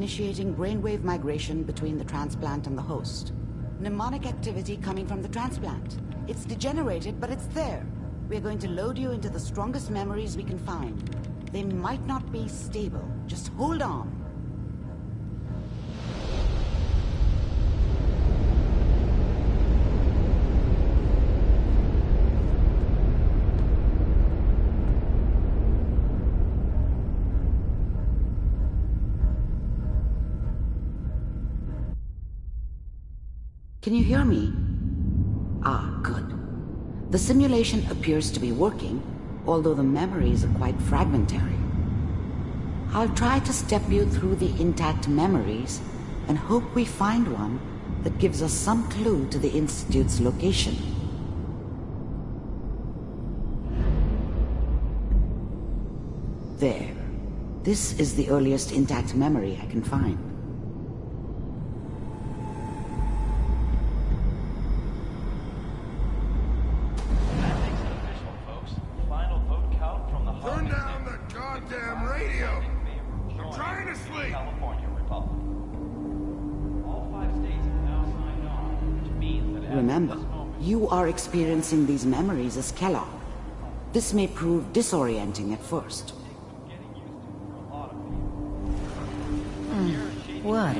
initiating brainwave migration between the transplant and the host. Mnemonic activity coming from the transplant. It's degenerated, but it's there. We're going to load you into the strongest memories we can find. They might not be stable. Just hold on. Can you hear me? Ah, good. The simulation appears to be working, although the memories are quite fragmentary. I'll try to step you through the intact memories and hope we find one that gives us some clue to the Institute's location. There. This is the earliest intact memory I can find. Remember, you are experiencing these memories as Kellogg. This may prove disorienting at first. What?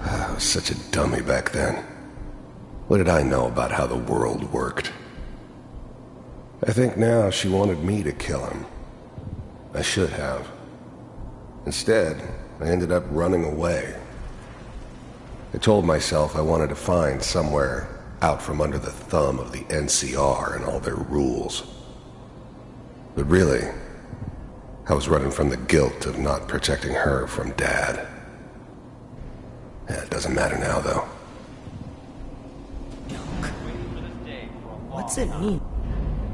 I was such a dummy back then. What did I know about how the world worked? I think now she wanted me to kill him. I should have. Instead, I ended up running away. I told myself I wanted to find somewhere out from under the thumb of the NCR and all their rules. But really, I was running from the guilt of not protecting her from Dad. Yeah, it doesn't matter now, though. What's it mean?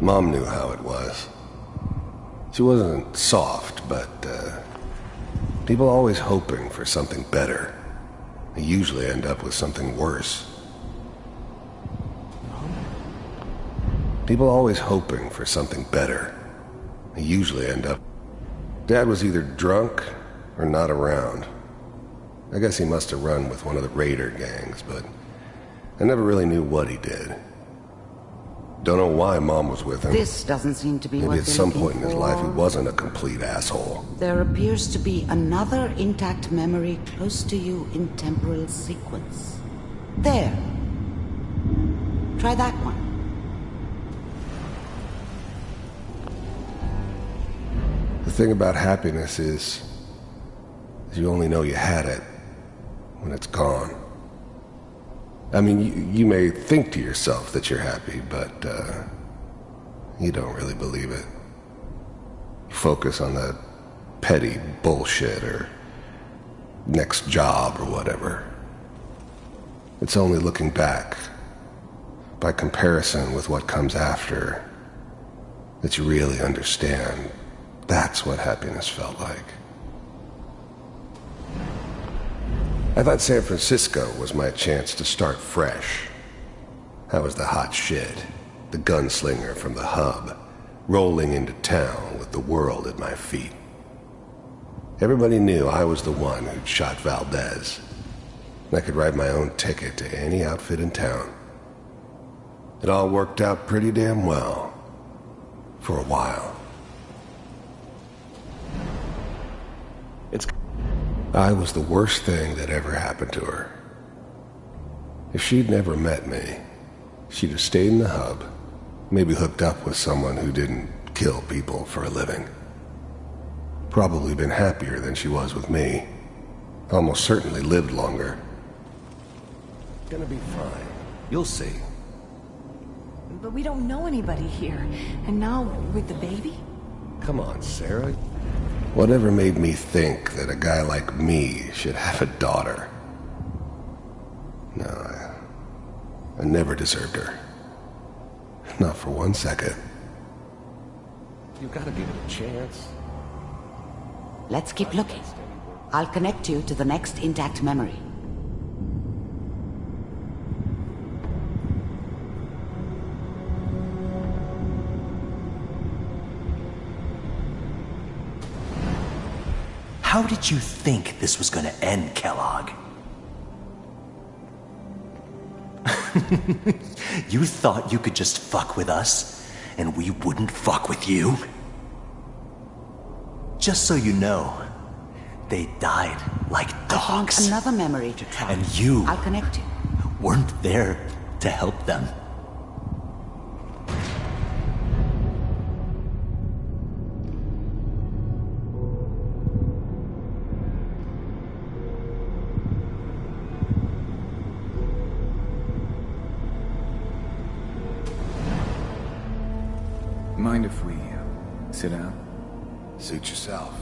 Mom knew how it was. She wasn't soft, but, people always hoping for something better. They usually end up with something worse. People always hoping for something better. They usually end up... Dad was either drunk or not around. I guess he must have run with one of the raider gangs, but I never really knew what he did. Don't know why Mom was with him. This doesn't seem to be what Maybe at some point in his life he wasn't a complete asshole. There appears to be another intact memory close to you in temporal sequence. There. Try that one. The thing about happiness is you only know you had it when it's gone. I mean, you may think to yourself that you're happy, but you don't really believe it. You focus on that petty bullshit or next job or whatever. It's only looking back, by comparison with what comes after, that you really understand that's what happiness felt like. I thought San Francisco was my chance to start fresh. I was the hot shit, the gunslinger from the hub, rolling into town with the world at my feet. Everybody knew I was the one who'd shot Valdez. I could write my own ticket to any outfit in town. It all worked out pretty damn well. For a while. I was the worst thing that ever happened to her. If she'd never met me, she'd have stayed in the hub, maybe hooked up with someone who didn't kill people for a living. Probably been happier than she was with me. Almost certainly lived longer. Gonna be fine. You'll see. But we don't know anybody here. And now, with the baby? Come on, Sarah. Whatever made me think that a guy like me should have a daughter? No, I never deserved her. Not for 1 second. You gotta give it a chance. Let's keep looking. I'll connect you to the next intact memory. How did you think this was gonna end, Kellogg? You thought you could just fuck with us, and we wouldn't fuck with you? Just so you know, they died like dogs. Another memory to try. And you I'll connect you. weren't there to help them. Mind if we sit down? Suit yourself.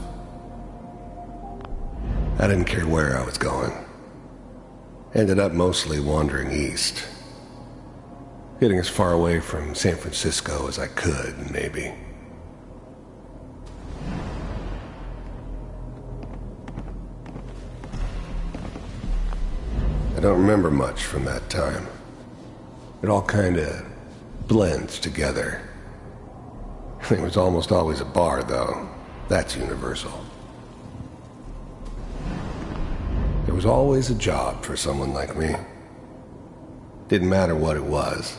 I didn't care where I was going. Ended up mostly wandering east. Getting as far away from San Francisco as I could, maybe. I don't remember much from that time. It all kinda blends together. There was almost always a bar, though. That's universal. There was always a job for someone like me. Didn't matter what it was.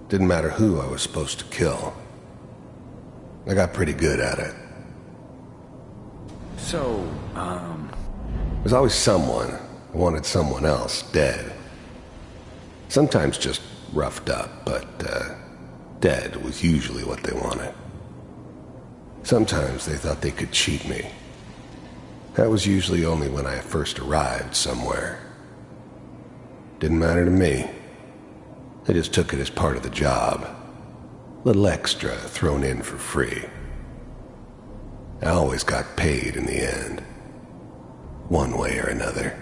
Didn't matter who I was supposed to kill. I got pretty good at it. So, There's always someone who wanted someone else dead. Sometimes just roughed up, but, dead was usually what they wanted. Sometimes they thought they could cheat me. That was usually only when I first arrived somewhere. Didn't matter to me. They just took it as part of the job. Little extra thrown in for free. I always got paid in the end. One way or another.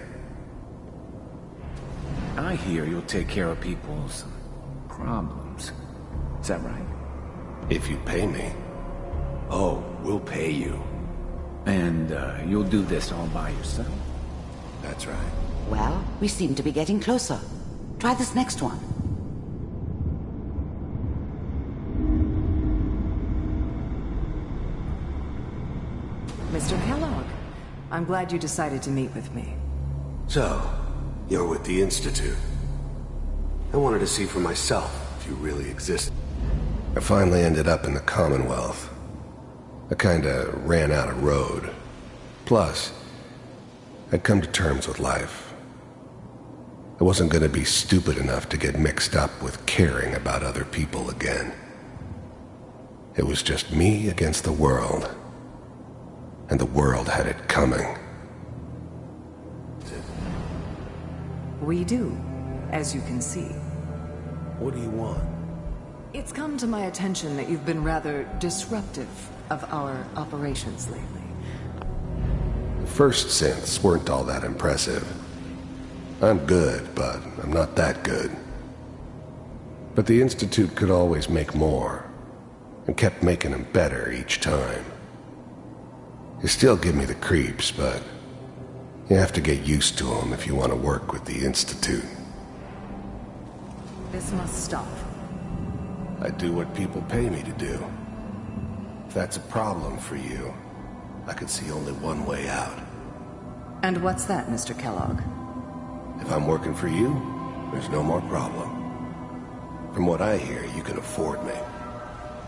I hear you'll take care of people's problems. Is that right? If you pay me. Oh, we'll pay you. And, you'll do this all by yourself? That's right. Well, we seem to be getting closer. Try this next one. Mr. Kellogg, I'm glad you decided to meet with me. So, you're with the Institute. I wanted to see for myself if you really exist. I finally ended up in the Commonwealth. I kinda ran out of road. Plus, I'd come to terms with life. I wasn't gonna be stupid enough to get mixed up with caring about other people again. It was just me against the world. And the world had it coming. We do, as you can see. What do you want? It's come to my attention that you've been rather disruptive of our operations lately. The first synths weren't all that impressive. I'm good, but I'm not that good. But the Institute could always make more, and kept making them better each time. They still give me the creeps, but you have to get used to them if you want to work with the Institute. This must stop. I do what people pay me to do. If that's a problem for you, I can see only one way out. And what's that, Mr. Kellogg? If I'm working for you, there's no more problem. From what I hear, you can afford me.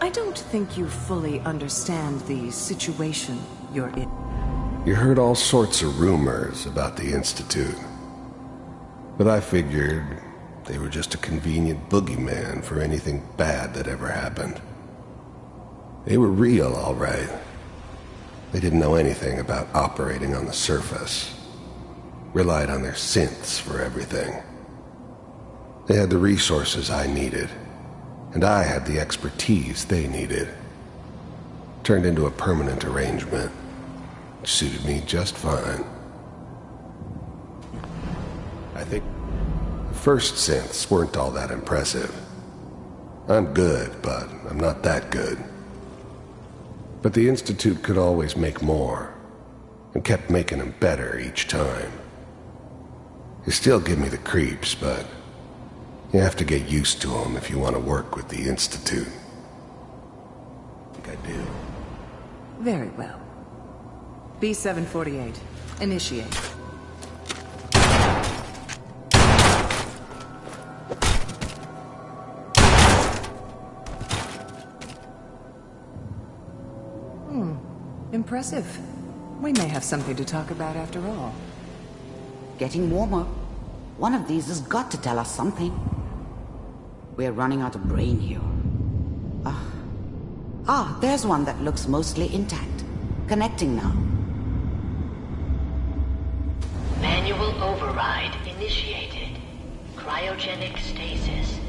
I don't think you fully understand the situation you're in. You heard all sorts of rumors about the Institute. But I figured they were just a convenient boogeyman for anything bad that ever happened. They were real, all right. They didn't know anything about operating on the surface. Relied on their synths for everything. They had the resources I needed, and I had the expertise they needed. Turned into a permanent arrangement, which suited me just fine. I think the first synths weren't all that impressive. I'm good, but I'm not that good. But the Institute could always make more, and kept making them better each time. They still give me the creeps, but you have to get used to them if you want to work with the Institute. I think I do. Very well. B-748. Initiate. Impressive. We may have something to talk about after all. Getting warmer. One of these has got to tell us something. We're running out of brain here. There's one that looks mostly intact. Connecting now. Manual override initiated. Cryogenic stasis.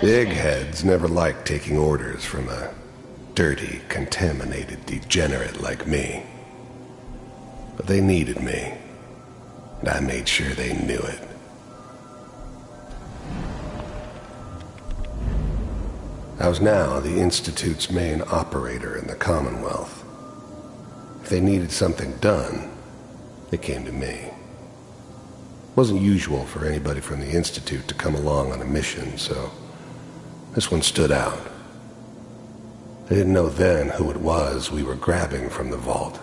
Big heads never liked taking orders from a dirty, contaminated degenerate like me. But they needed me, and I made sure they knew it. I was now the Institute's main operator in the Commonwealth. If they needed something done, they came to me. It wasn't usual for anybody from the Institute to come along on a mission, so this one stood out. I didn't know then who it was we were grabbing from the vault.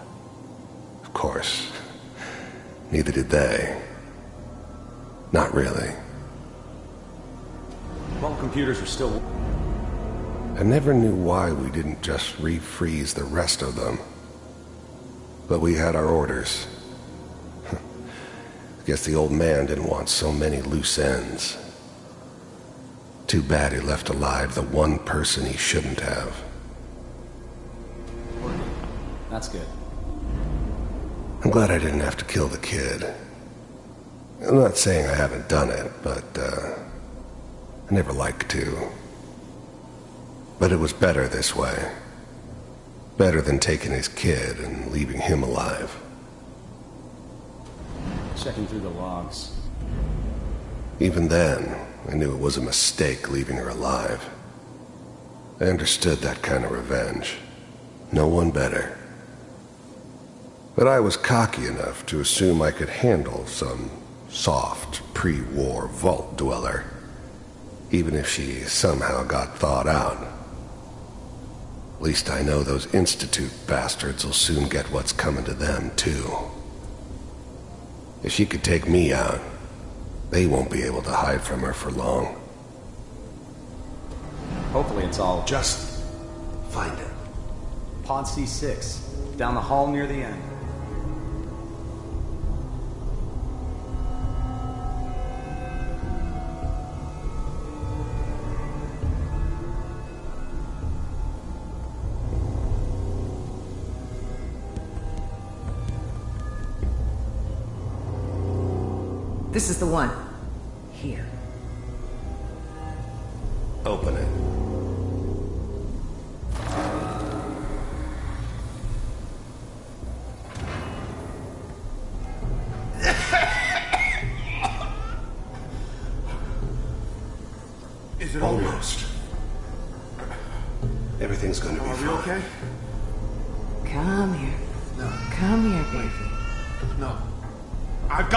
Of course, neither did they. Not really. Well, computers are still... I never knew why we didn't just refreeze the rest of them. But we had our orders. I guess the old man didn't want so many loose ends. Too bad he left alive the one person he shouldn't have. That's good. I'm glad I didn't have to kill the kid. I'm not saying I haven't done it, but I never liked to. But it was better this way. Better than taking his kid and leaving him alive. Checking through the logs. Even then, I knew it was a mistake leaving her alive. I understood that kind of revenge. No one better. But I was cocky enough to assume I could handle some soft, pre-war vault dweller, even if she somehow got thawed out. At least I know those Institute bastards will soon get what's coming to them, too. If she could take me out, they won't be able to hide from her for long. Hopefully it's all... Just find it. Pod C6, down the hall near the end. This is the one. Here. Open it. Is it Almost. Everything's going to be Are we fine. okay? Come here. No. Come here, baby. No. I've got...